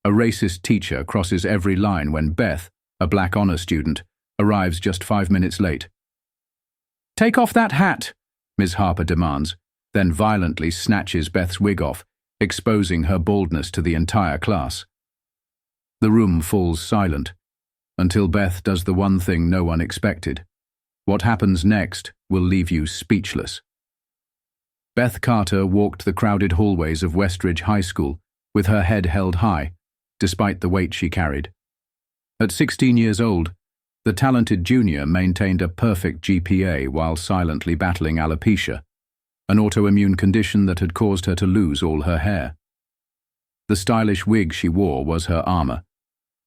A racist teacher crosses every line when Beth, a black honor student, arrives just 5 minutes late. "Take off that hat," Ms. Harper demands, then violently snatches Beth's wig off, exposing her baldness to the entire class. The room falls silent, until Beth does the one thing no one expected. What happens next will leave you speechless. Beth Carter walked the crowded hallways of Westridge High School with her head held high, despite the weight she carried. At 16 years old, the talented junior maintained a perfect GPA while silently battling alopecia, an autoimmune condition that had caused her to lose all her hair. The stylish wig she wore was her armor,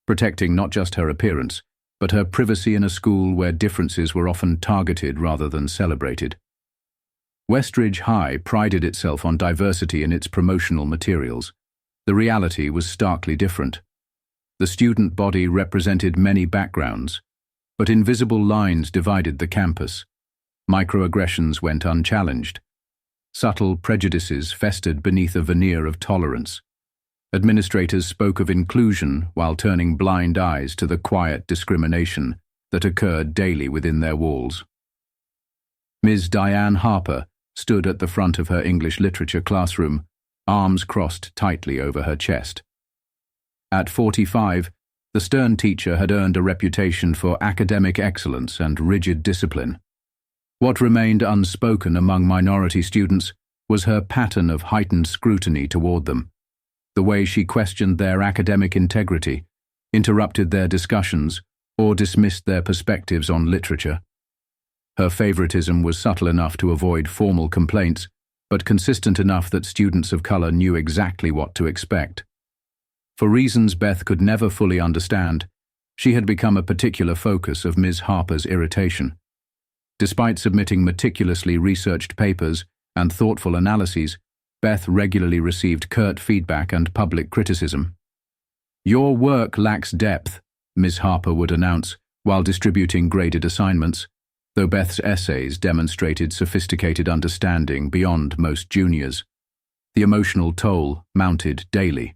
protecting not just her appearance, but her privacy in a school where differences were often targeted rather than celebrated. Westridge High prided itself on diversity in its promotional materials. The reality was starkly different. The student body represented many backgrounds, but invisible lines divided the campus. Microaggressions went unchallenged. Subtle prejudices festered beneath a veneer of tolerance. Administrators spoke of inclusion while turning blind eyes to the quiet discrimination that occurred daily within their walls. Ms. Diane Harper stood at the front of her English literature classroom, arms crossed tightly over her chest. At 45, the stern teacher had earned a reputation for academic excellence and rigid discipline. What remained unspoken among minority students was her pattern of heightened scrutiny toward them. The way she questioned their academic integrity, interrupted their discussions, or dismissed their perspectives on literature. Her favoritism was subtle enough to avoid formal complaints, but consistent enough that students of color knew exactly what to expect. For reasons Beth could never fully understand, she had become a particular focus of Ms. Harper's irritation. Despite submitting meticulously researched papers and thoughtful analyses, Beth regularly received curt feedback and public criticism. "Your work lacks depth," Ms. Harper would announce while distributing graded assignments, though Beth's essays demonstrated sophisticated understanding beyond most juniors. The emotional toll mounted daily.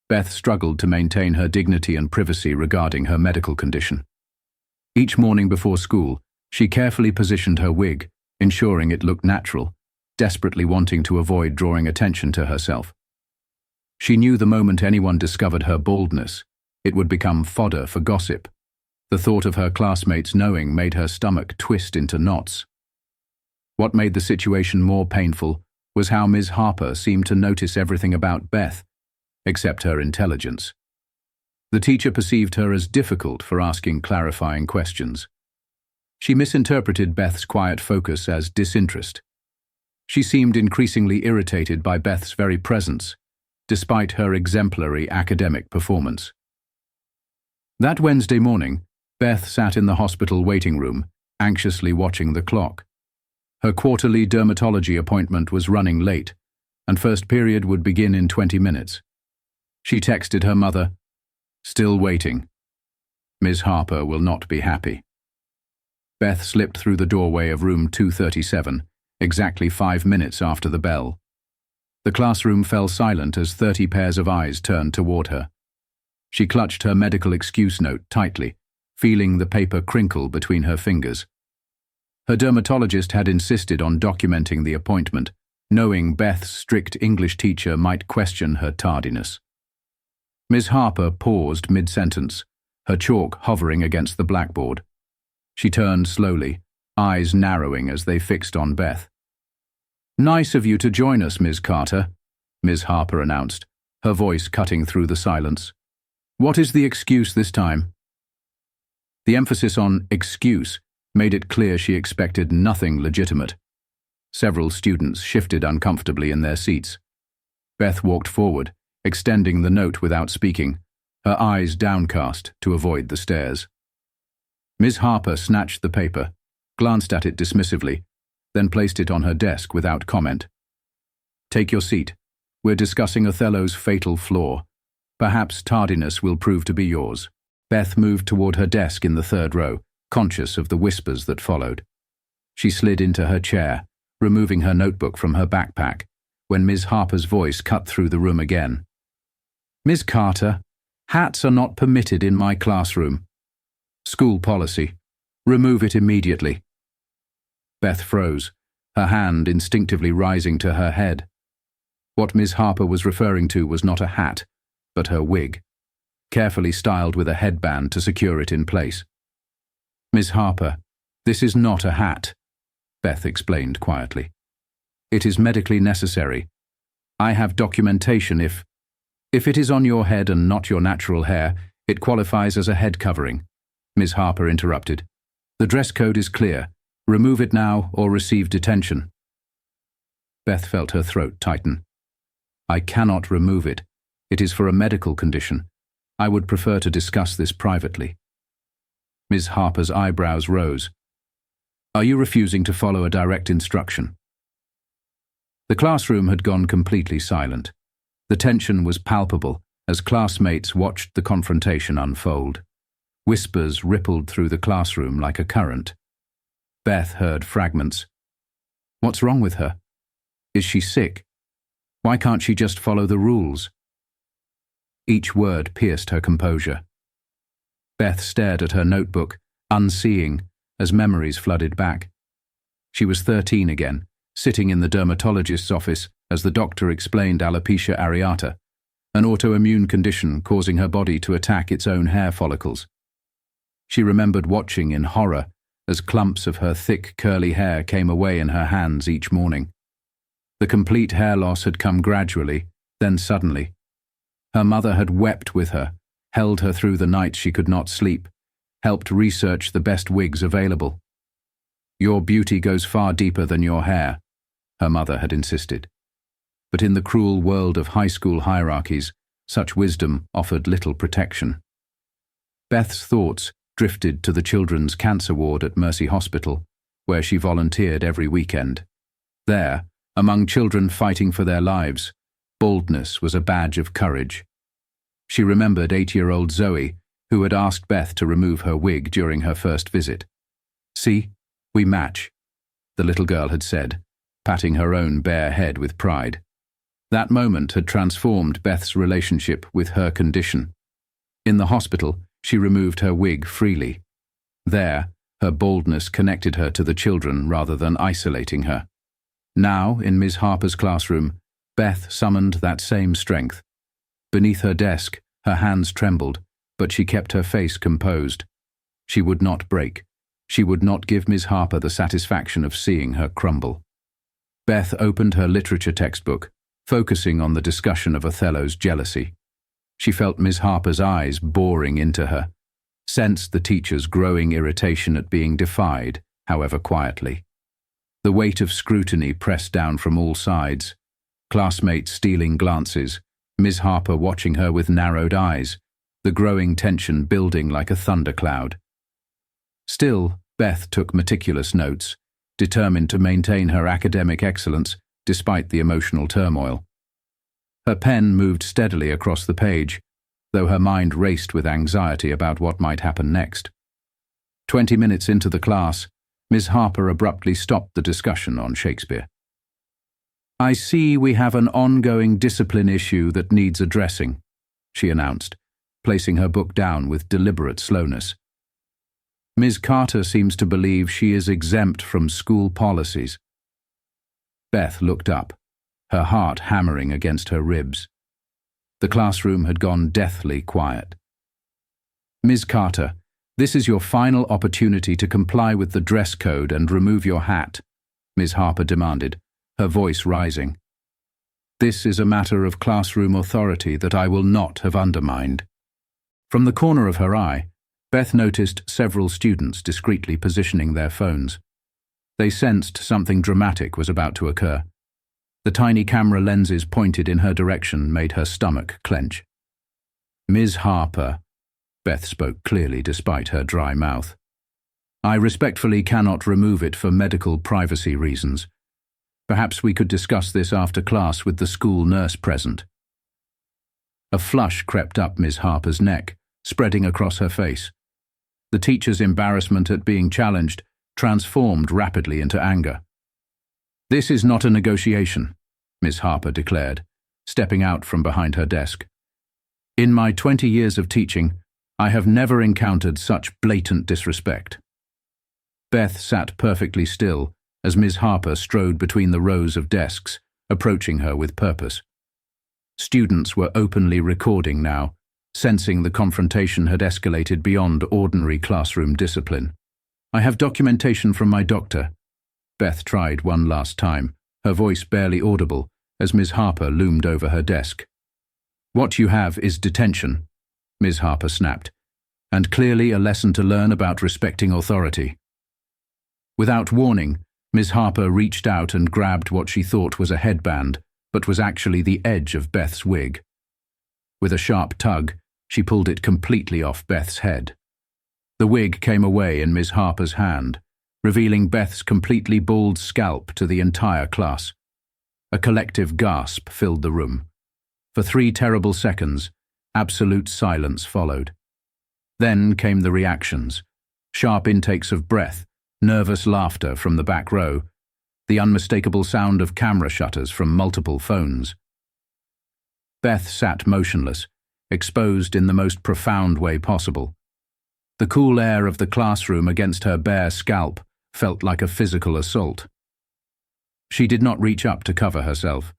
Beth struggled to maintain her dignity and privacy regarding her medical condition. Each morning before school, she carefully positioned her wig, ensuring it looked natural, desperately wanting to avoid drawing attention to herself. She knew the moment anyone discovered her baldness, it would become fodder for gossip. The thought of her classmates knowing made her stomach twist into knots. What made the situation more painful was how Ms. Harper seemed to notice everything about Beth, except her intelligence. The teacher perceived her as difficult for asking clarifying questions. She misinterpreted Beth's quiet focus as disinterest. She seemed increasingly irritated by Beth's very presence, despite her exemplary academic performance. That Wednesday morning, Beth sat in the hospital waiting room, anxiously watching the clock. Her quarterly dermatology appointment was running late, and first period would begin in 20 minutes. She texted her mother, "Still waiting. Ms. Harper will not be happy." Beth slipped through the doorway of room 237, exactly 5 minutes after the bell. The classroom fell silent as 30 pairs of eyes turned toward her. She clutched her medical excuse note tightly, feeling the paper crinkle between her fingers. Her dermatologist had insisted on documenting the appointment, knowing Beth's strict English teacher might question her tardiness. Ms. Harper paused mid-sentence, her chalk hovering against the blackboard. She turned slowly, eyes narrowing as they fixed on Beth. "Nice of you to join us, Ms. Carter," Ms. Harper announced, her voice cutting through the silence. "What is the excuse this time?" The emphasis on excuse made it clear she expected nothing legitimate. Several students shifted uncomfortably in their seats. Beth walked forward, extending the note without speaking, her eyes downcast to avoid the stares. Ms. Harper snatched the paper, glanced at it dismissively, then placed it on her desk without comment. "Take your seat. We're discussing Othello's fatal flaw. Perhaps tardiness will prove to be yours." Beth moved toward her desk in the third row, conscious of the whispers that followed. She slid into her chair, removing her notebook from her backpack, when Ms. Harper's voice cut through the room again. Ms. Carter, hats are not permitted in my classroom. School policy. Remove it immediately. Beth froze, her hand instinctively rising to her head. What Ms. Harper was referring to was not a hat, but her wig, carefully styled with a headband to secure it in place. Ms. Harper, this is not a hat, Beth explained quietly. It is medically necessary. I have documentation if it is on your head and not your natural hair, it qualifies as a head covering, Ms. Harper interrupted. The dress code is clear. Remove it now or receive detention. Beth felt her throat tighten. I cannot remove it. It is for a medical condition. I would prefer to discuss this privately. Ms. Harper's eyebrows rose. Are you refusing to follow a direct instruction? The classroom had gone completely silent. The tension was palpable as classmates watched the confrontation unfold. Whispers rippled through the classroom like a current. Beth heard fragments. What's wrong with her? Is she sick? Why can't she just follow the rules? Each word pierced her composure. Beth stared at her notebook, unseeing, as memories flooded back. She was 13 again, sitting in the dermatologist's office as the doctor explained alopecia areata, an autoimmune condition causing her body to attack its own hair follicles. She remembered watching in horror as clumps of her thick, curly hair came away in her hands each morning. The complete hair loss had come gradually, then suddenly. Her mother had wept with her, held her through the nights she could not sleep, helped research the best wigs available. Your beauty goes far deeper than your hair, her mother had insisted. But in the cruel world of high school hierarchies, such wisdom offered little protection. Beth's thoughts drifted to the children's cancer ward at Mercy Hospital, where she volunteered every weekend. There, among children fighting for their lives, baldness was a badge of courage. She remembered 8-year-old Zoe, who had asked Beth to remove her wig during her first visit. See, we match, the little girl had said, patting her own bare head with pride. That moment had transformed Beth's relationship with her condition. In the hospital, she removed her wig freely. There, her baldness connected her to the children rather than isolating her. Now, in Ms. Harper's classroom, Beth summoned that same strength. Beneath her desk, her hands trembled, but she kept her face composed. She would not break. She would not give Ms. Harper the satisfaction of seeing her crumble. Beth opened her literature textbook, focusing on the discussion of Othello's jealousy. She felt Ms. Harper's eyes boring into her, sensed the teacher's growing irritation at being defied, however quietly. The weight of scrutiny pressed down from all sides, classmates stealing glances, Ms. Harper watching her with narrowed eyes, the growing tension building like a thundercloud. Still, Beth took meticulous notes, determined to maintain her academic excellence despite the emotional turmoil. Her pen moved steadily across the page, though her mind raced with anxiety about what might happen next. 20 minutes into the class, Ms. Harper abruptly stopped the discussion on Shakespeare. I see we have an ongoing discipline issue that needs addressing, she announced, placing her book down with deliberate slowness. Ms. Carter seems to believe she is exempt from school policies. Beth looked up, her heart hammering against her ribs. The classroom had gone deathly quiet. Ms. Carter, this is your final opportunity to comply with the dress code and remove your hat, Ms. Harper demanded, her voice rising. This is a matter of classroom authority that I will not have undermined. From the corner of her eye, Beth noticed several students discreetly positioning their phones. They sensed something dramatic was about to occur. The tiny camera lenses pointed in her direction made her stomach clench. Ms. Harper, Beth spoke clearly despite her dry mouth. I respectfully cannot remove it for medical privacy reasons. Perhaps we could discuss this after class with the school nurse present. A flush crept up Ms. Harper's neck, spreading across her face. The teacher's embarrassment at being challenged transformed rapidly into anger. This is not a negotiation, Ms. Harper declared, stepping out from behind her desk. In my 20 years of teaching, I have never encountered such blatant disrespect. Beth sat perfectly still as Ms. Harper strode between the rows of desks, approaching her with purpose. Students were openly recording now, sensing the confrontation had escalated beyond ordinary classroom discipline. "I have documentation from my doctor." Beth tried one last time, her voice barely audible as Ms. Harper loomed over her desk. "What you have is detention," Ms. Harper snapped, "and clearly a lesson to learn about respecting authority." Without warning, Ms. Harper reached out and grabbed what she thought was a headband, but was actually the edge of Beth's wig. With a sharp tug, she pulled it completely off Beth's head. The wig came away in Ms. Harper's hand, revealing Beth's completely bald scalp to the entire class. A collective gasp filled the room. For 3 terrible seconds, absolute silence followed. Then came the reactions: sharp intakes of breath, nervous laughter from the back row, the unmistakable sound of camera shutters from multiple phones. Beth sat motionless, exposed in the most profound way possible. The cool air of the classroom against her bare scalp felt like a physical assault. She did not reach up to cover herself.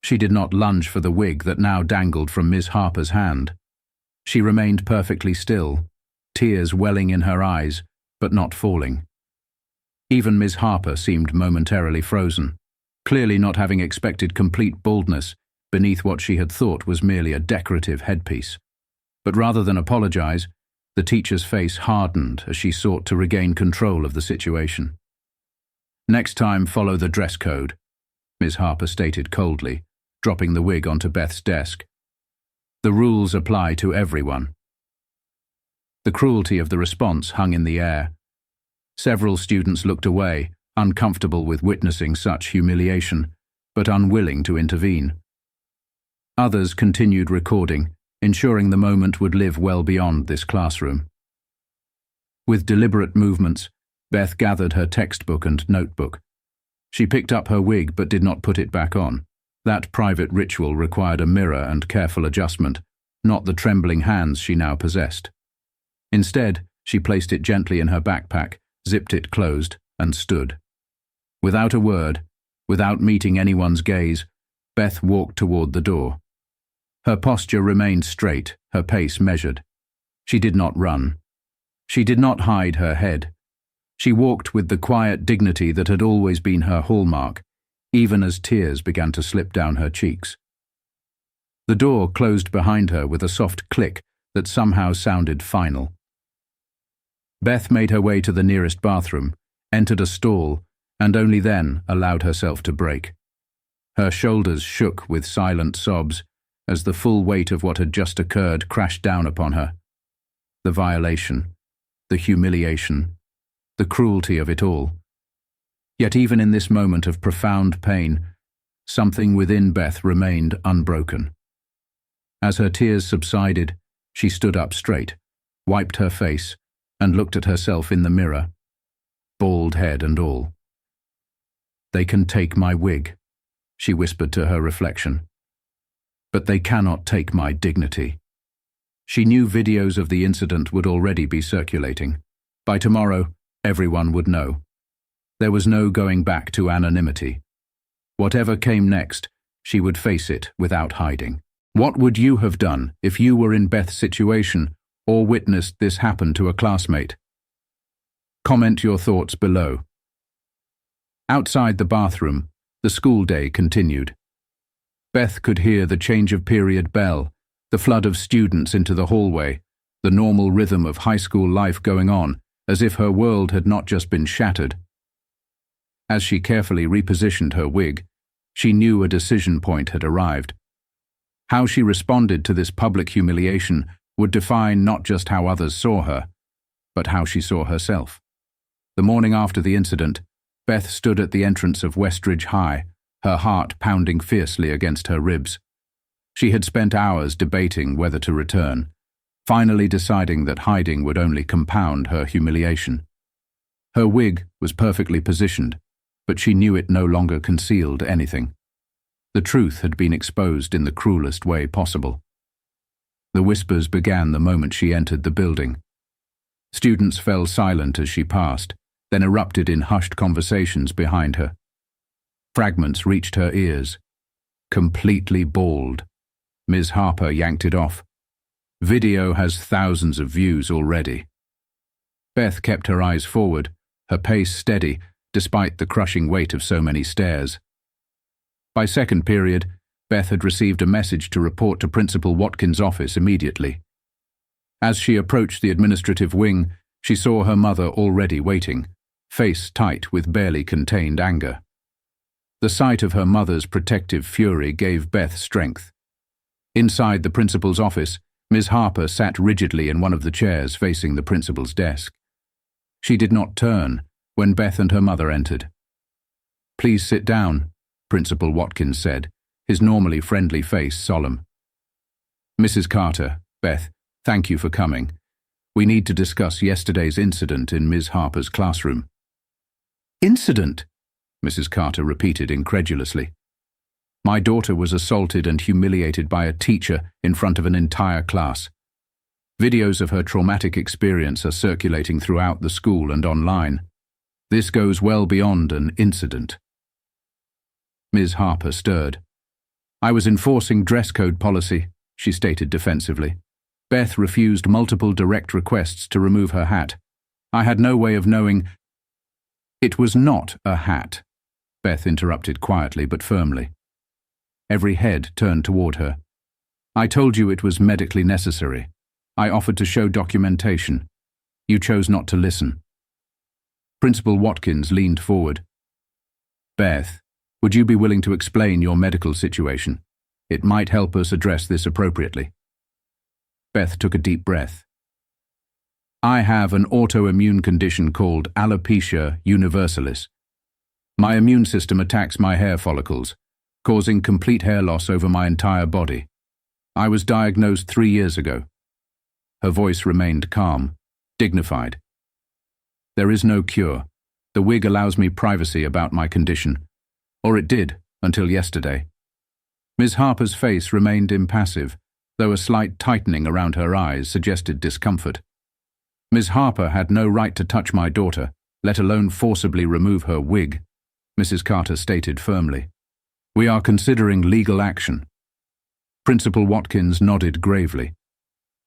She did not lunge for the wig that now dangled from Ms. Harper's hand. She remained perfectly still, tears welling in her eyes, but not falling. Even Ms. Harper seemed momentarily frozen, clearly not having expected complete baldness beneath what she had thought was merely a decorative headpiece. But rather than apologize, the teacher's face hardened as she sought to regain control of the situation. "Next time, follow the dress code," Ms. Harper stated coldly, dropping the wig onto Beth's desk. "The rules apply to everyone." The cruelty of the response hung in the air. Several students looked away, uncomfortable with witnessing such humiliation, but unwilling to intervene. Others continued recording, ensuring the moment would live well beyond this classroom. With deliberate movements, Beth gathered her textbook and notebook. She picked up her wig but did not put it back on. That private ritual required a mirror and careful adjustment, not the trembling hands she now possessed. Instead, she placed it gently in her backpack, zipped it closed, and stood. Without a word, without meeting anyone's gaze, Beth walked toward the door. Her posture remained straight, her pace measured. She did not run. She did not hide her head. She walked with the quiet dignity that had always been her hallmark, even as tears began to slip down her cheeks. The door closed behind her with a soft click that somehow sounded final. Beth made her way to the nearest bathroom, entered a stall, and only then allowed herself to break. Her shoulders shook with silent sobs as the full weight of what had just occurred crashed down upon her. The violation, the humiliation, the cruelty of it all. Yet even in this moment of profound pain, something within Beth remained unbroken. As her tears subsided, she stood up straight, wiped her face, and looked at herself in the mirror, bald head and all. "They can take my wig," she whispered to her reflection. "But they cannot take my dignity." She knew videos of the incident would already be circulating. By tomorrow, everyone would know. There was no going back to anonymity. Whatever came next, she would face it without hiding. What would you have done if you were in Beth's situation or witnessed this happen to a classmate? Comment your thoughts below. Outside the bathroom, the school day continued. Beth could hear the change of period bell, the flood of students into the hallway, the normal rhythm of high school life going on, as if her world had not just been shattered. As she carefully repositioned her wig, she knew a decision point had arrived. How she responded to this public humiliation would define not just how others saw her, but how she saw herself. The morning after the incident, Beth stood at the entrance of Westridge High, her heart pounding fiercely against her ribs. She had spent hours debating whether to return, finally deciding that hiding would only compound her humiliation. Her wig was perfectly positioned, but she knew it no longer concealed anything. The truth had been exposed in the cruelest way possible. The whispers began the moment she entered the building. Students fell silent as she passed, then erupted in hushed conversations behind her. Fragments reached her ears. Completely bald. Ms. Harper yanked it off. Video has thousands of views already. Beth kept her eyes forward, her pace steady, despite the crushing weight of so many stares. By second period, Beth had received a message to report to Principal Watkins' office immediately. As she approached the administrative wing, she saw her mother already waiting, face tight with barely contained anger. The sight of her mother's protective fury gave Beth strength. Inside the principal's office, Ms. Harper sat rigidly in one of the chairs facing the principal's desk. She did not turn when Beth and her mother entered. "Please sit down," Principal Watkins said, his normally friendly face solemn. "Mrs. Carter, Beth, thank you for coming. We need to discuss yesterday's incident in Ms. Harper's classroom." "Incident?" Mrs. Carter repeated incredulously. "My daughter was assaulted and humiliated by a teacher in front of an entire class. Videos of her traumatic experience are circulating throughout the school and online. This goes well beyond an incident." Ms. Harper stirred. "I was enforcing dress code policy," she stated defensively. "Beth refused multiple direct requests to remove her hat. I had no way of knowing—" "It was not a hat," Beth interrupted quietly but firmly. Every head turned toward her. "I told you it was medically necessary. I offered to show documentation. You chose not to listen." Principal Watkins leaned forward. "Beth, would you be willing to explain your medical situation? It might help us address this appropriately." Beth took a deep breath. "I have an autoimmune condition called alopecia universalis. My immune system attacks my hair follicles, causing complete hair loss over my entire body. I was diagnosed 3 years ago." Her voice remained calm, dignified. "There is no cure. The wig allows me privacy about my condition. Or it did, until yesterday." Ms. Harper's face remained impassive, though a slight tightening around her eyes suggested discomfort. "Ms. Harper had no right to touch my daughter, let alone forcibly remove her wig," Mrs. Carter stated firmly. "We are considering legal action." Principal Watkins nodded gravely.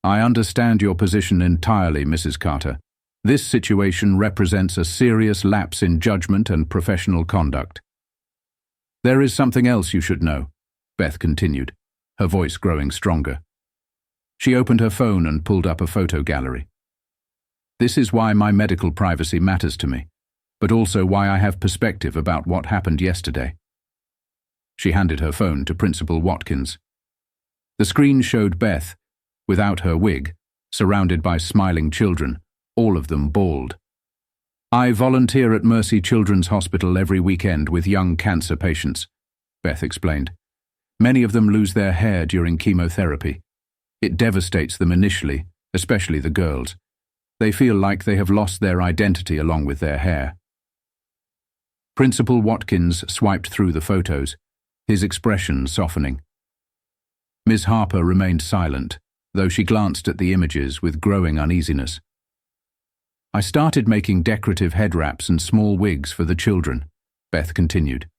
"I understand your position entirely, Mrs. Carter. This situation represents a serious lapse in judgment and professional conduct." "There is something else you should know," Beth continued, her voice growing stronger. She opened her phone and pulled up a photo gallery. "This is why my medical privacy matters to me, but also why I have perspective about what happened yesterday." She handed her phone to Principal Watkins. The screen showed Beth, without her wig, surrounded by smiling children, all of them bald. "I volunteer at Mercy Children's Hospital every weekend with young cancer patients," Beth explained. "Many of them lose their hair during chemotherapy. It devastates them initially, especially the girls. They feel like they have lost their identity along with their hair." Principal Watkins swiped through the photos, his expression softening. Ms. Harper remained silent, though she glanced at the images with growing uneasiness. "I started making decorative head wraps and small wigs for the children," Beth continued.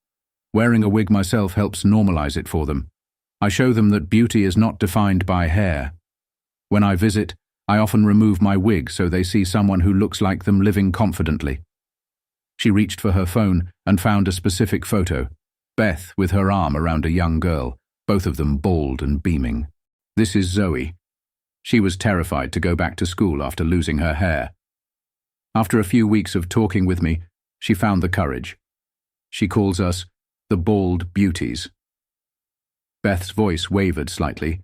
"Wearing a wig myself helps normalize it for them. I show them that beauty is not defined by hair. When I visit, I often remove my wig so they see someone who looks like them living confidently." She reached for her phone and found a specific photo, Beth with her arm around a young girl, both of them bald and beaming. "This is Zoe. She was terrified to go back to school after losing her hair. After a few weeks of talking with me, she found the courage. She calls us the Bald Beauties." Beth's voice wavered slightly.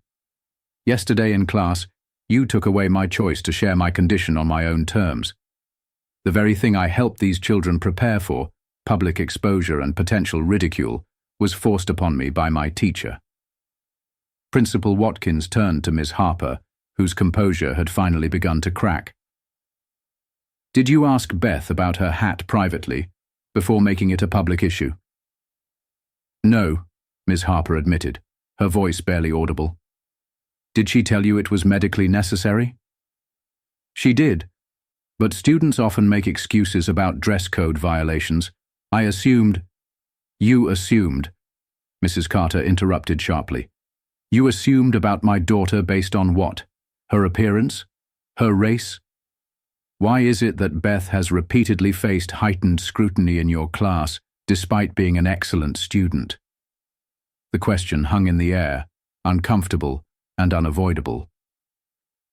"Yesterday in class, you took away my choice to share my condition on my own terms. The very thing I helped these children prepare for, public exposure and potential ridicule, was forced upon me by my teacher." Principal Watkins turned to Ms. Harper, whose composure had finally begun to crack. "Did you ask Beth about her hat privately, before making it a public issue?" "No," Ms. Harper admitted, her voice barely audible. Did she tell you it was medically necessary? She did, but students often make excuses about dress code violations. I assumed. You assumed, Mrs. Carter interrupted sharply. You assumed about my daughter based on what? Her appearance? Her race? Why is it that Beth has repeatedly faced heightened scrutiny in your class, despite being an excellent student? The question hung in the air, uncomfortable and unavoidable.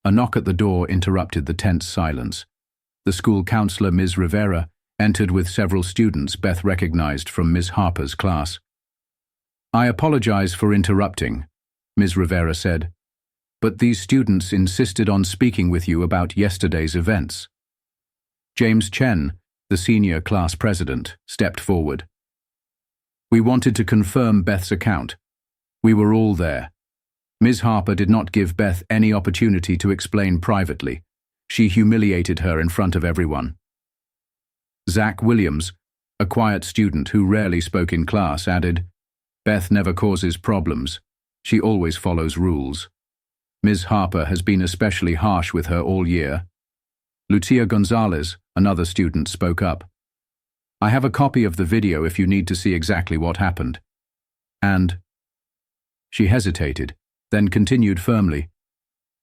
A knock at the door interrupted the tense silence. The school counselor, Ms. Rivera, entered with several students Beth recognized from Ms. Harper's class. I apologize for interrupting, Ms. Rivera said, but these students insisted on speaking with you about yesterday's events. James Chen, the senior class president, stepped forward. We wanted to confirm Beth's account. We were all there. Ms. Harper did not give Beth any opportunity to explain privately. She humiliated her in front of everyone. Zach Williams, a quiet student who rarely spoke in class, added, Beth never causes problems. She always follows rules. Ms. Harper has been especially harsh with her all year. Lucia Gonzalez, another student, spoke up. I have a copy of the video if you need to see exactly what happened. And she hesitated, then continued firmly.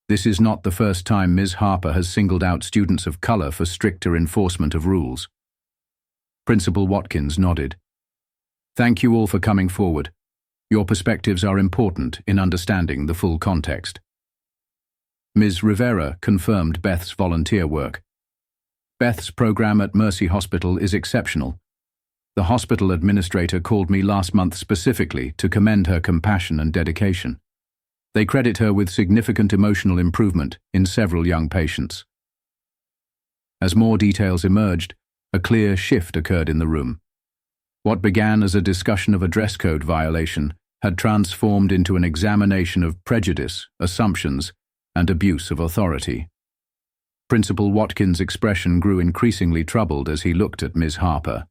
This is not the first time Ms. Harper has singled out students of color for stricter enforcement of rules. Principal Watkins nodded. Thank you all for coming forward. Your perspectives are important in understanding the full context. Ms. Rivera confirmed Beth's volunteer work. Beth's program at Mercy Hospital is exceptional. The hospital administrator called me last month specifically to commend her compassion and dedication. They credit her with significant emotional improvement in several young patients. As more details emerged, a clear shift occurred in the room. What began as a discussion of a dress code violation had transformed into an examination of prejudice, assumptions, and abuse of authority. Principal Watkins' expression grew increasingly troubled as he looked at Ms. Harper.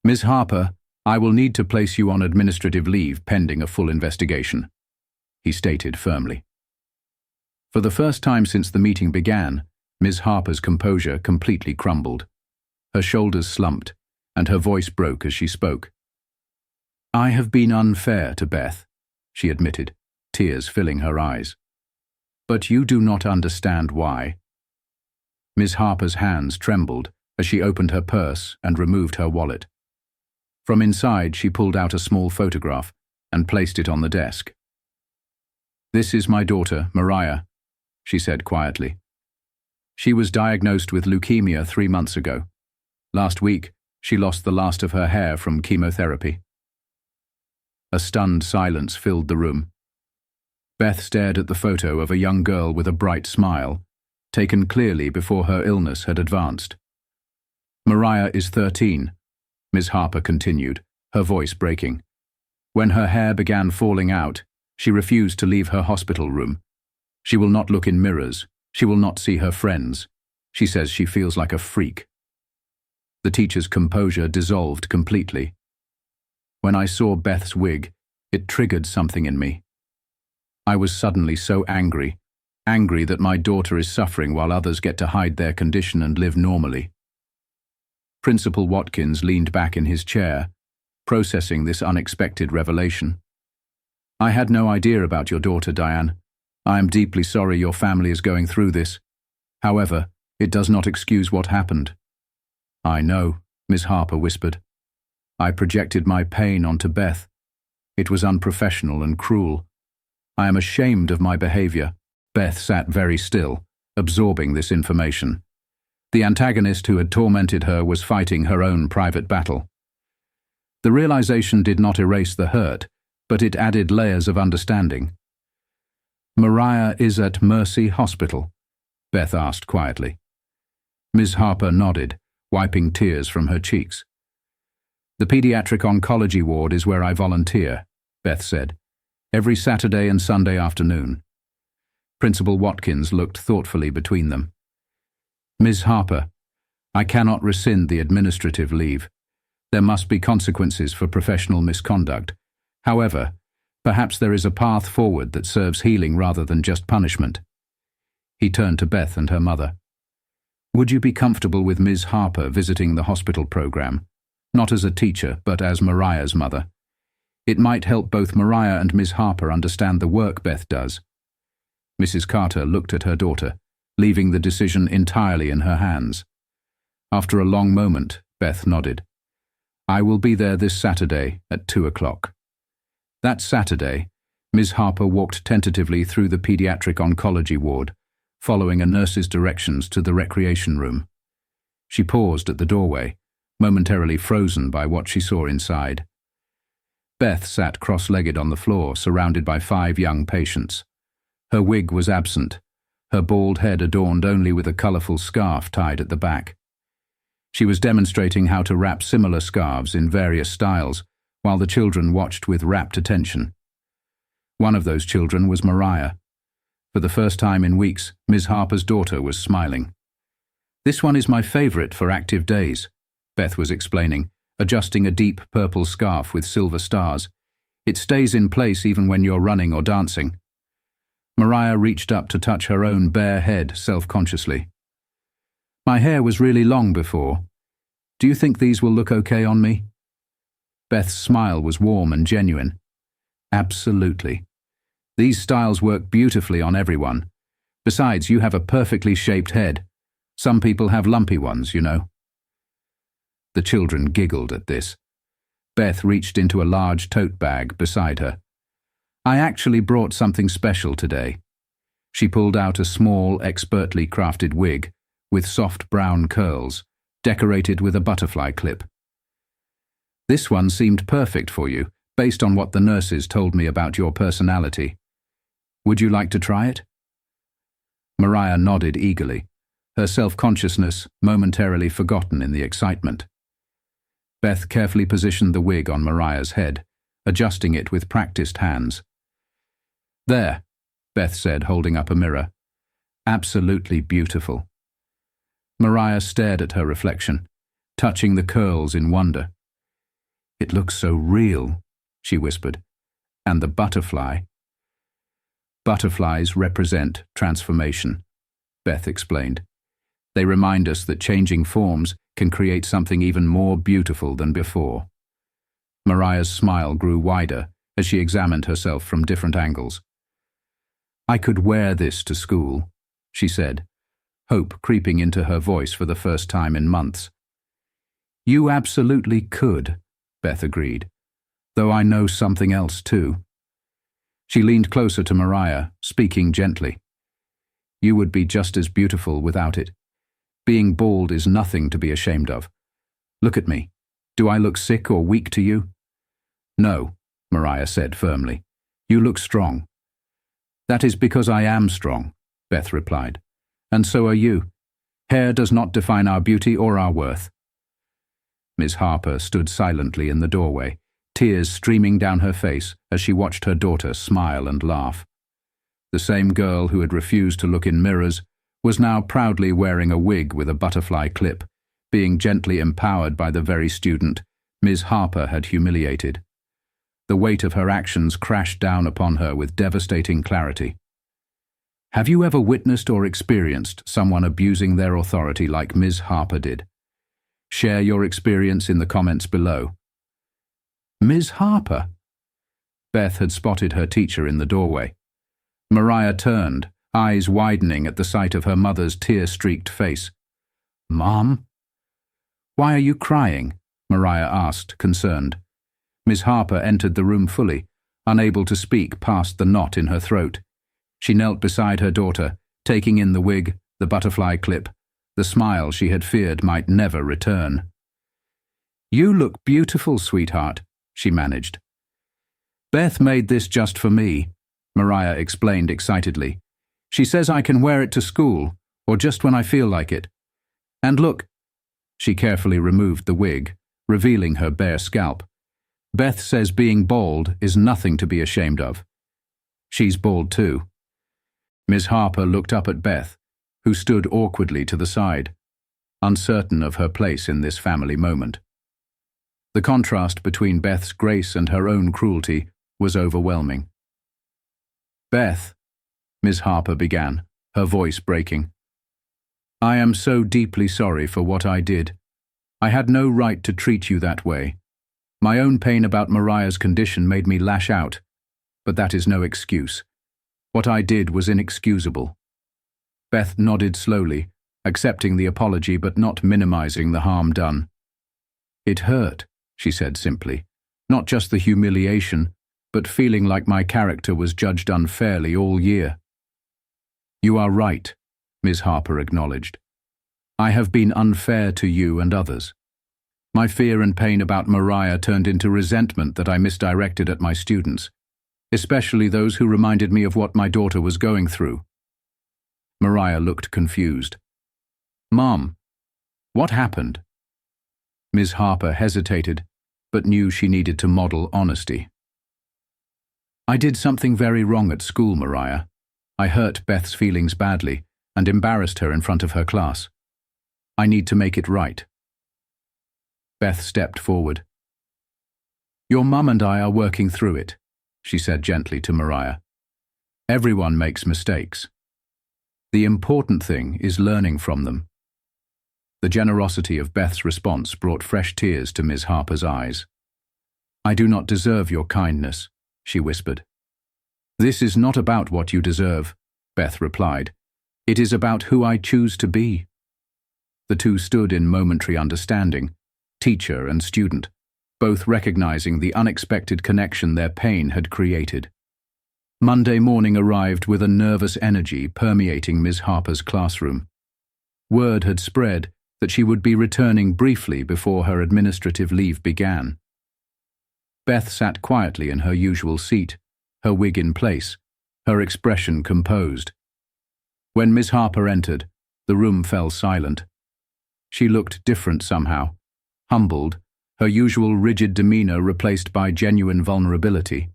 Ms. Harper, I will need to place you on administrative leave pending a full investigation, he stated firmly. For the first time since the meeting began, Ms. Harper's composure completely crumbled. Her shoulders slumped, and her voice broke as she spoke. I have been unfair to Beth, she admitted, tears filling her eyes. But you do not understand why. Ms. Harper's hands trembled as she opened her purse and removed her wallet. From inside, she pulled out a small photograph and placed it on the desk. This is my daughter, Mariah, she said quietly. She was diagnosed with leukemia 3 months ago. Last week, she lost the last of her hair from chemotherapy. A stunned silence filled the room. Beth stared at the photo of a young girl with a bright smile, taken clearly before her illness had advanced. Mariah is 13, Ms. Harper continued, her voice breaking. When her hair began falling out, she refused to leave her hospital room. She will not look in mirrors. She will not see her friends. She says she feels like a freak. The teacher's composure dissolved completely. When I saw Beth's wig, it triggered something in me. I was suddenly so angry that my daughter is suffering while others get to hide their condition and live normally. Principal Watkins leaned back in his chair, processing this unexpected revelation. I had no idea about your daughter, Diane. I am deeply sorry your family is going through this. However, it does not excuse what happened. I know, Ms. Harper whispered. I projected my pain onto Beth. It was unprofessional and cruel. I am ashamed of my behavior. Beth sat very still, absorbing this information. The antagonist who had tormented her was fighting her own private battle. The realization did not erase the hurt, but it added layers of understanding. Mariah is at Mercy Hospital, Beth asked quietly. Ms. Harper nodded, wiping tears from her cheeks. The pediatric oncology ward is where I volunteer, Beth said, every Saturday and Sunday afternoon. Principal Watkins looked thoughtfully between them. Ms. Harper, I cannot rescind the administrative leave. There must be consequences for professional misconduct. However, Perhaps there is a path forward that serves healing rather than just punishment. He turned to Beth and her mother. Would you be comfortable with Ms. Harper visiting the hospital program? Not as a teacher, but as Mariah's mother. It might help both Mariah and Ms. Harper understand the work Beth does. Mrs. Carter looked at her daughter, leaving the decision entirely in her hands. After a long moment, Beth nodded. I will be there this Saturday at 2 o'clock. That Saturday, Ms. Harper walked tentatively through the pediatric oncology ward, following a nurse's directions to the recreation room. She paused at the doorway, momentarily frozen by what she saw inside. Beth sat cross-legged on the floor, surrounded by 5 young patients. Her wig was absent, her bald head adorned only with a colorful scarf tied at the back. She was demonstrating how to wrap similar scarves in various styles, while the children watched with rapt attention. One of those children was Mariah. For the first time in weeks, Ms. Harper's daughter was smiling. This one is my favorite for active days, Beth was explaining, adjusting a deep purple scarf with silver stars. It stays in place even when you're running or dancing. Mariah reached up to touch her own bare head self-consciously. My hair was really long before. Do you think these will look okay on me? Beth's smile was warm and genuine. Absolutely. These styles work beautifully on everyone. Besides, you have a perfectly shaped head. Some people have lumpy ones, you know. The children giggled at this. Beth reached into a large tote bag beside her. I actually brought something special today. She pulled out a small, expertly crafted wig with soft brown curls, decorated with a butterfly clip. This one seemed perfect for you, based on what the nurses told me about your personality. Would you like to try it? Mariah nodded eagerly, her self-consciousness momentarily forgotten in the excitement. Beth carefully positioned the wig on Mariah's head, adjusting it with practiced hands. There, Beth said, holding up a mirror. Absolutely beautiful. Mariah stared at her reflection, touching the curls in wonder. It looks so real, she whispered. And the butterfly. Butterflies represent transformation, Beth explained. They remind us that changing forms can create something even more beautiful than before. Mariah's smile grew wider as she examined herself from different angles. I could wear this to school, she said, hope creeping into her voice for the first time in months. You absolutely could, Beth agreed, though I know something else too. She leaned closer to Mariah, speaking gently. You would be just as beautiful without it. Being bald is nothing to be ashamed of. Look at me. Do I look sick or weak to you? No, Mariah said firmly. You look strong. That is because I am strong, Beth replied. And so are you. Hair does not define our beauty or our worth. Ms. Harper stood silently in the doorway, tears streaming down her face as she watched her daughter smile and laugh. The same girl who had refused to look in mirrors was now proudly wearing a wig with a butterfly clip, being gently empowered by the very student Ms. Harper had humiliated. The weight of her actions crashed down upon her with devastating clarity. Have you ever witnessed or experienced someone abusing their authority like Ms. Harper did? Share your experience in the comments below. Ms. Harper? Beth had spotted her teacher in the doorway. Mariah turned, eyes widening at the sight of her mother's tear-streaked face. Mom? Why are you crying? Mariah asked, concerned. Ms. Harper entered the room fully, unable to speak past the knot in her throat. She knelt beside her daughter, taking in the wig, the butterfly clip, the smile she had feared might never return. You look beautiful, sweetheart, she managed. Beth made this just for me, Mariah explained excitedly. She says I can wear it to school, or just when I feel like it. And look, she carefully removed the wig, revealing her bare scalp. Beth says being bald is nothing to be ashamed of. She's bald too. Ms. Harper looked up at Beth, who stood awkwardly to the side, uncertain of her place in this family moment. The contrast between Beth's grace and her own cruelty was overwhelming. "Beth," Ms. Harper began, her voice breaking. "I am so deeply sorry for what I did. I had no right to treat you that way. My own pain about Mariah's condition made me lash out, but that is no excuse. What I did was inexcusable." Beth nodded slowly, accepting the apology but not minimizing the harm done. "It hurt," she said simply, "not just the humiliation, but feeling like my character was judged unfairly all year." "You are right," Ms. Harper acknowledged. "I have been unfair to you and others. My fear and pain about Mariah turned into resentment that I misdirected at my students, especially those who reminded me of what my daughter was going through." Mariah looked confused. "Mom, what happened?" Ms. Harper hesitated, but knew she needed to model honesty. "I did something very wrong at school, Mariah. I hurt Beth's feelings badly and embarrassed her in front of her class. I need to make it right." Beth stepped forward. "Your mum and I are working through it," she said gently to Mariah. "Everyone makes mistakes. The important thing is learning from them." The generosity of Beth's response brought fresh tears to Ms. Harper's eyes. "I do not deserve your kindness," she whispered. "This is not about what you deserve," Beth replied. "It is about who I choose to be." The two stood in momentary understanding, teacher and student, both recognizing the unexpected connection their pain had created. Monday morning arrived with a nervous energy permeating Ms. Harper's classroom. Word had spread that she would be returning briefly before her administrative leave began. Beth sat quietly in her usual seat, her wig in place, her expression composed. When Ms. Harper entered, the room fell silent. She looked different somehow, humbled, her usual rigid demeanor replaced by genuine vulnerability.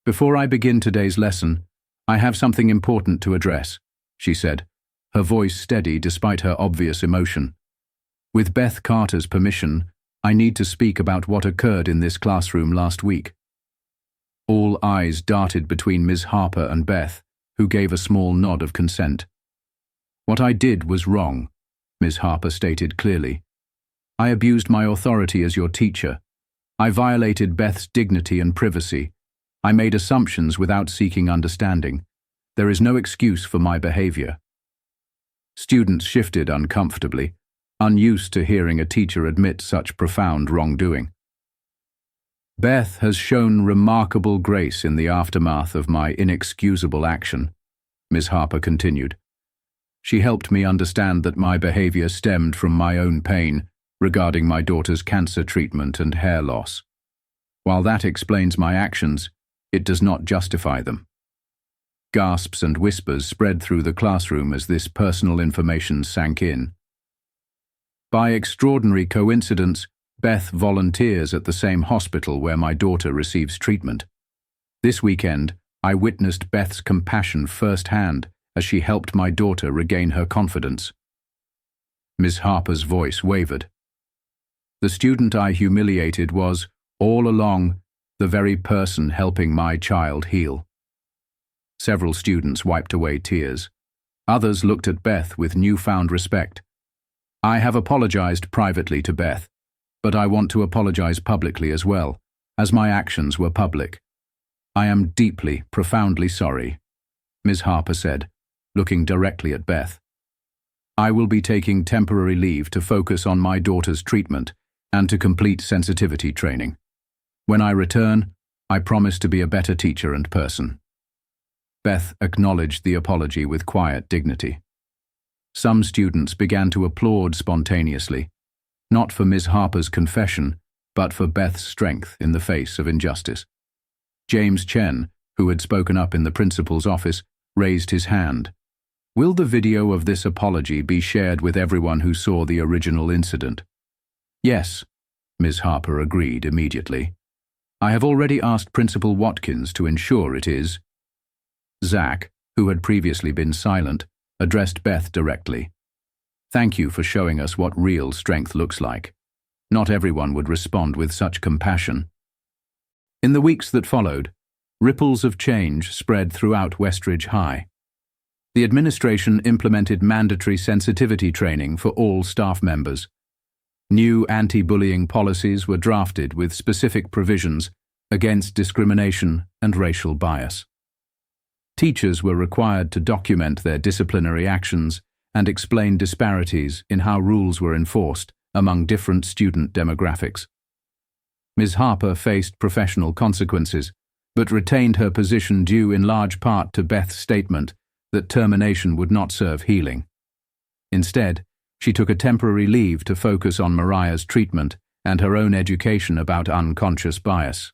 "Before I begin today's lesson, I have something important to address," she said, her voice steady despite her obvious emotion. "With Beth Carter's permission, I need to speak about what occurred in this classroom last week." All eyes darted between Ms. Harper and Beth, who gave a small nod of consent. "What I did was wrong," Ms. Harper stated clearly. "I abused my authority as your teacher. I violated Beth's dignity and privacy. I made assumptions without seeking understanding. There is no excuse for my behavior." Students shifted uncomfortably, unused to hearing a teacher admit such profound wrongdoing. "Beth has shown remarkable grace in the aftermath of my inexcusable action," Ms. Harper continued. "She helped me understand that my behavior stemmed from my own pain regarding my daughter's cancer treatment and hair loss. While that explains my actions, it does not justify them." Gasps and whispers spread through the classroom as this personal information sank in. "By extraordinary coincidence, Beth volunteers at the same hospital where my daughter receives treatment. This weekend, I witnessed Beth's compassion firsthand as she helped my daughter regain her confidence." Ms. Harper's voice wavered. "The student I humiliated was, all along, the very person helping my child heal." Several students wiped away tears. Others looked at Beth with newfound respect. "I have apologized privately to Beth, but I want to apologize publicly as well, as my actions were public. I am deeply, profoundly sorry," Ms. Harper said, looking directly at Beth. "I will be taking temporary leave to focus on my daughter's treatment and to complete sensitivity training. When I return, I promise to be a better teacher and person." Beth acknowledged the apology with quiet dignity. Some students began to applaud spontaneously, not for Ms. Harper's confession, but for Beth's strength in the face of injustice. James Chen, who had spoken up in the principal's office, raised his hand. "Will the video of this apology be shared with everyone who saw the original incident?" "Yes," Ms. Harper agreed immediately. "I have already asked Principal Watkins to ensure it is." Zach, who had previously been silent, addressed Beth directly. "Thank you for showing us what real strength looks like. Not everyone would respond with such compassion." In the weeks that followed, ripples of change spread throughout Westridge High. The administration implemented mandatory sensitivity training for all staff members. New anti-bullying policies were drafted with specific provisions against discrimination and racial bias. Teachers were required to document their disciplinary actions and explain disparities in how rules were enforced among different student demographics. Ms. Harper faced professional consequences, but retained her position due in large part to Beth's statement that termination would not serve healing. Instead, she took a temporary leave to focus on Mariah's treatment and her own education about unconscious bias.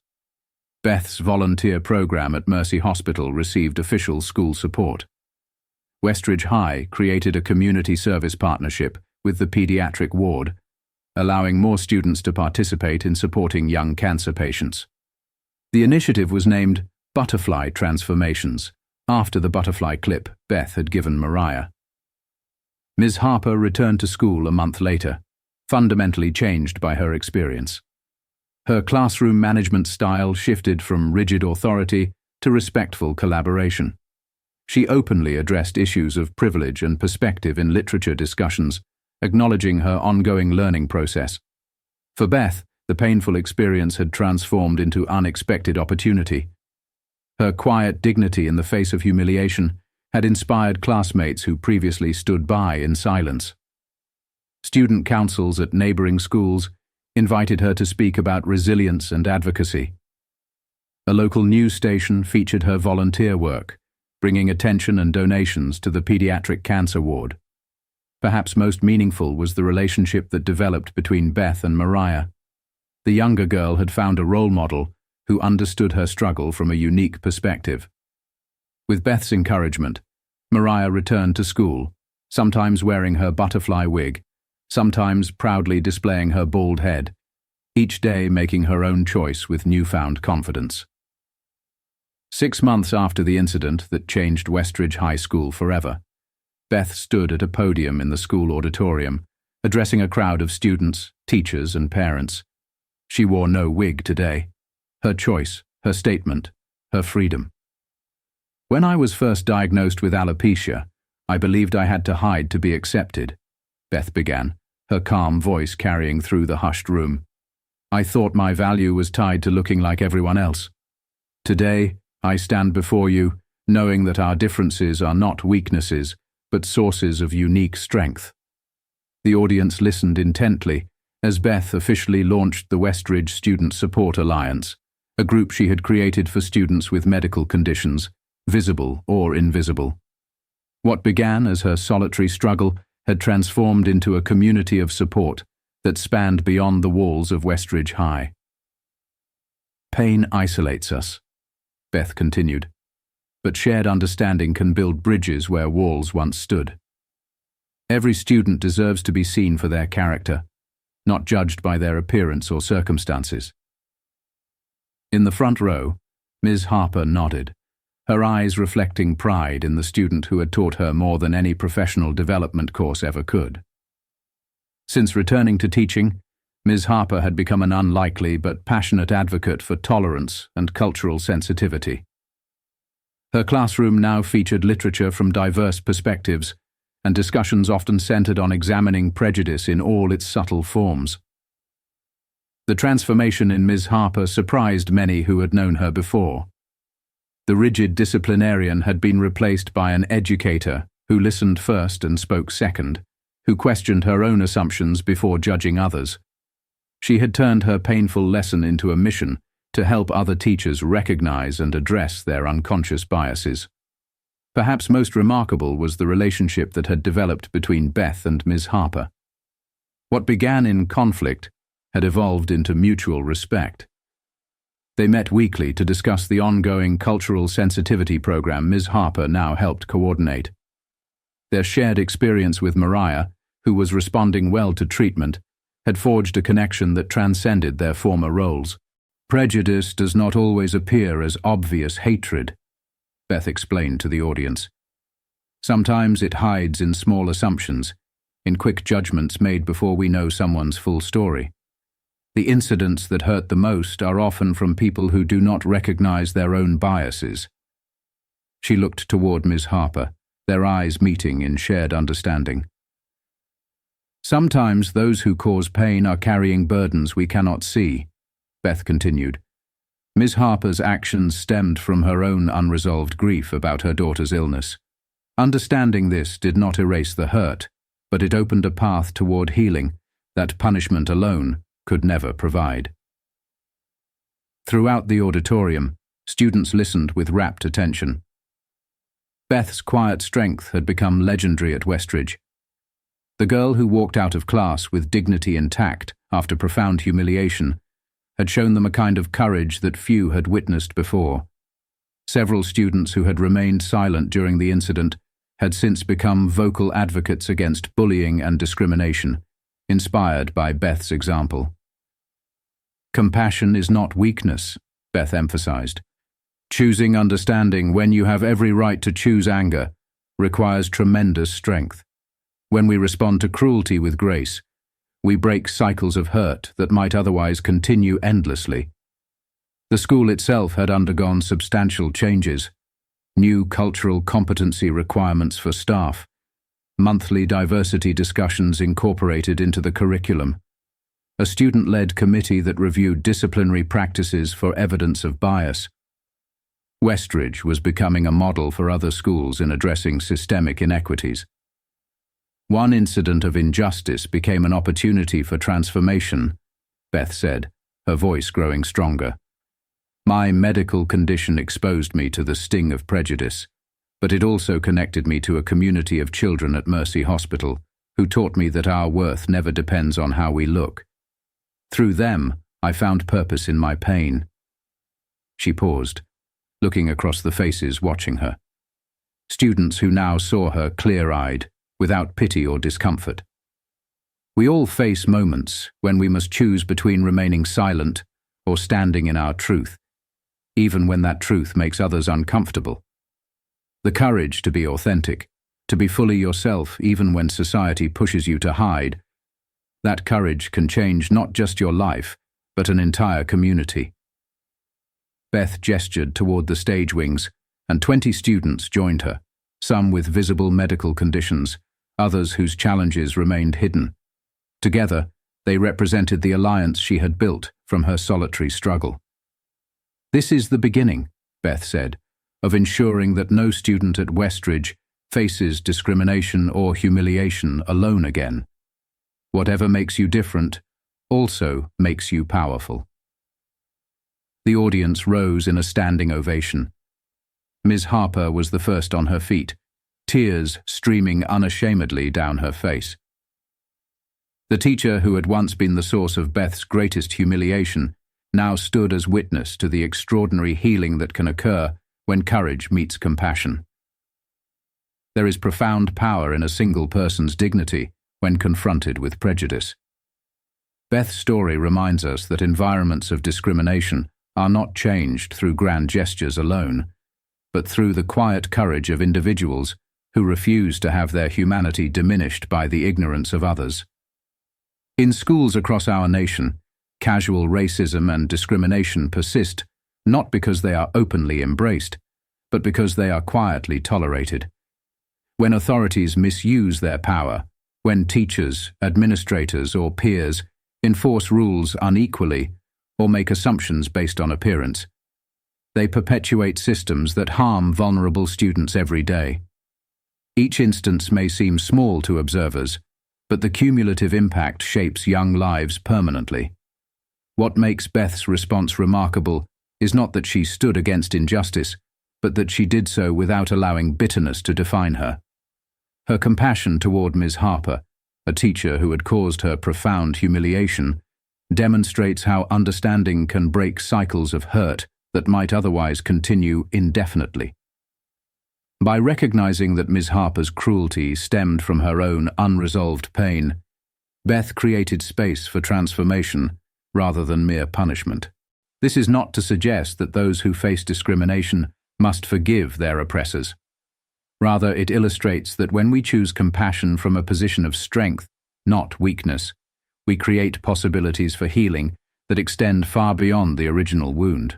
Beth's volunteer program at Mercy Hospital received official school support. Westridge High created a community service partnership with the pediatric ward, allowing more students to participate in supporting young cancer patients. The initiative was named Butterfly Transformations, after the butterfly clip Beth had given Mariah. Ms. Harper returned to school a month later, fundamentally changed by her experience. Her classroom management style shifted from rigid authority to respectful collaboration. She openly addressed issues of privilege and perspective in literature discussions, acknowledging her ongoing learning process. For Beth, the painful experience had transformed into unexpected opportunity. Her quiet dignity in the face of humiliation had inspired classmates who previously stood by in silence. Student councils at neighboring schools invited her to speak about resilience and advocacy. A local news station featured her volunteer work, bringing attention and donations to the pediatric cancer ward. Perhaps most meaningful was the relationship that developed between Beth and Mariah. The younger girl had found a role model who understood her struggle from a unique perspective. With Beth's encouragement, Mariah returned to school, sometimes wearing her butterfly wig, sometimes proudly displaying her bald head, each day making her own choice with newfound confidence. 6 months after the incident that changed Westridge High School forever, Beth stood at a podium in the school auditorium, addressing a crowd of students, teachers, and parents. She wore no wig today. Her choice, her statement, her freedom. When I was first diagnosed with alopecia, I believed I had to hide to be accepted, Beth began, her calm voice carrying through the hushed room. I thought my value was tied to looking like everyone else. Today, I stand before you, knowing that our differences are not weaknesses, but sources of unique strength. The audience listened intently as Beth officially launched the Westridge Student Support Alliance, a group she had created for students with medical conditions, visible or invisible. What began as her solitary struggle had transformed into a community of support that spanned beyond the walls of Westridge High. Pain isolates us, Beth continued, but shared understanding can build bridges where walls once stood. Every student deserves to be seen for their character, not judged by their appearance or circumstances. In the front row, Ms. Harper nodded, her eyes reflecting pride in the student who had taught her more than any professional development course ever could. Since returning to teaching, Ms. Harper had become an unlikely but passionate advocate for tolerance and cultural sensitivity. Her classroom now featured literature from diverse perspectives, and discussions often centered on examining prejudice in all its subtle forms. The transformation in Ms. Harper surprised many who had known her before. The rigid disciplinarian had been replaced by an educator who listened first and spoke second, who questioned her own assumptions before judging others. She had turned her painful lesson into a mission to help other teachers recognize and address their unconscious biases. Perhaps most remarkable was the relationship that had developed between Beth and Ms. Harper. What began in conflict had evolved into mutual respect. They met weekly to discuss the ongoing cultural sensitivity program Ms. Harper now helped coordinate. Their shared experience with Mariah, who was responding well to treatment, had forged a connection that transcended their former roles. Prejudice does not always appear as obvious hatred, Beth explained to the audience. Sometimes it hides in small assumptions, in quick judgments made before we know someone's full story. The incidents that hurt the most are often from people who do not recognize their own biases. She looked toward Ms. Harper, their eyes meeting in shared understanding. Sometimes those who cause pain are carrying burdens we cannot see, Beth continued. Ms. Harper's actions stemmed from her own unresolved grief about her daughter's illness. Understanding this did not erase the hurt, but it opened a path toward healing that punishment alone could never provide. Throughout the auditorium, students listened with rapt attention. Beth's quiet strength had become legendary at Westridge. The girl who walked out of class with dignity intact after profound humiliation had shown them a kind of courage that few had witnessed before. Several students who had remained silent during the incident had since become vocal advocates against bullying and discrimination, inspired by Beth's example. Compassion is not weakness, Beth emphasized. Choosing understanding when you have every right to choose anger requires tremendous strength. When we respond to cruelty with grace, we break cycles of hurt that might otherwise continue endlessly. The school itself had undergone substantial changes: new cultural competency requirements for staff, monthly diversity discussions incorporated into the curriculum, a student-led committee that reviewed disciplinary practices for evidence of bias. Westridge was becoming a model for other schools in addressing systemic inequities. One incident of injustice became an opportunity for transformation, Beth said, her voice growing stronger. My medical condition exposed me to the sting of prejudice, but it also connected me to a community of children at Mercy Hospital who taught me that our worth never depends on how we look. Through them, I found purpose in my pain. She paused, looking across the faces watching her. Students who now saw her clear-eyed, without pity or discomfort. We all face moments when we must choose between remaining silent or standing in our truth, even when that truth makes others uncomfortable. The courage to be authentic, to be fully yourself even when society pushes you to hide, that courage can change not just your life, but an entire community. Beth gestured toward the stage wings, and 20 students joined her, some with visible medical conditions, others whose challenges remained hidden. Together, they represented the alliance she had built from her solitary struggle. This is the beginning, Beth said, of ensuring that no student at Westridge faces discrimination or humiliation alone again. Whatever makes you different also makes you powerful. The audience rose in a standing ovation. Ms. Harper was the first on her feet, tears streaming unashamedly down her face. The teacher who had once been the source of Beth's greatest humiliation now stood as witness to the extraordinary healing that can occur when courage meets compassion. There is profound power in a single person's dignity when confronted with prejudice. Beth's story reminds us that environments of discrimination are not changed through grand gestures alone, but through the quiet courage of individuals who refuse to have their humanity diminished by the ignorance of others. In schools across our nation, casual racism and discrimination persist not because they are openly embraced, but because they are quietly tolerated. When authorities misuse their power, when teachers, administrators, or peers enforce rules unequally or make assumptions based on appearance, they perpetuate systems that harm vulnerable students every day. Each instance may seem small to observers, but the cumulative impact shapes young lives permanently. What makes Beth's response remarkable is not that she stood against injustice, but that she did so without allowing bitterness to define her. Her compassion toward Ms. Harper, a teacher who had caused her profound humiliation, demonstrates how understanding can break cycles of hurt that might otherwise continue indefinitely. By recognizing that Ms. Harper's cruelty stemmed from her own unresolved pain, Beth created space for transformation rather than mere punishment. This is not to suggest that those who face discrimination must forgive their oppressors. Rather, it illustrates that when we choose compassion from a position of strength, not weakness, we create possibilities for healing that extend far beyond the original wound.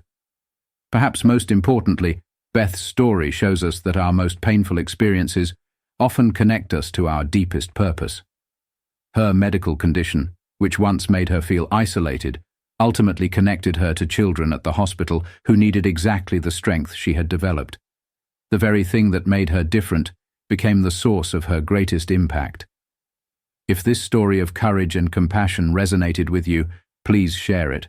Perhaps most importantly, Beth's story shows us that our most painful experiences often connect us to our deepest purpose. Her medical condition, which once made her feel isolated, ultimately connected her to children at the hospital who needed exactly the strength she had developed. The very thing that made her different became the source of her greatest impact. If this story of courage and compassion resonated with you, please share it.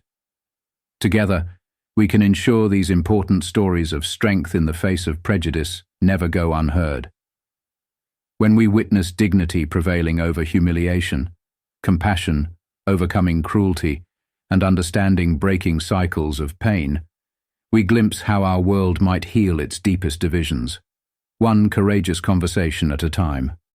Together, we can ensure these important stories of strength in the face of prejudice never go unheard. When we witness dignity prevailing over humiliation, compassion overcoming cruelty, and understanding breaking cycles of pain, we glimpse how our world might heal its deepest divisions, one courageous conversation at a time.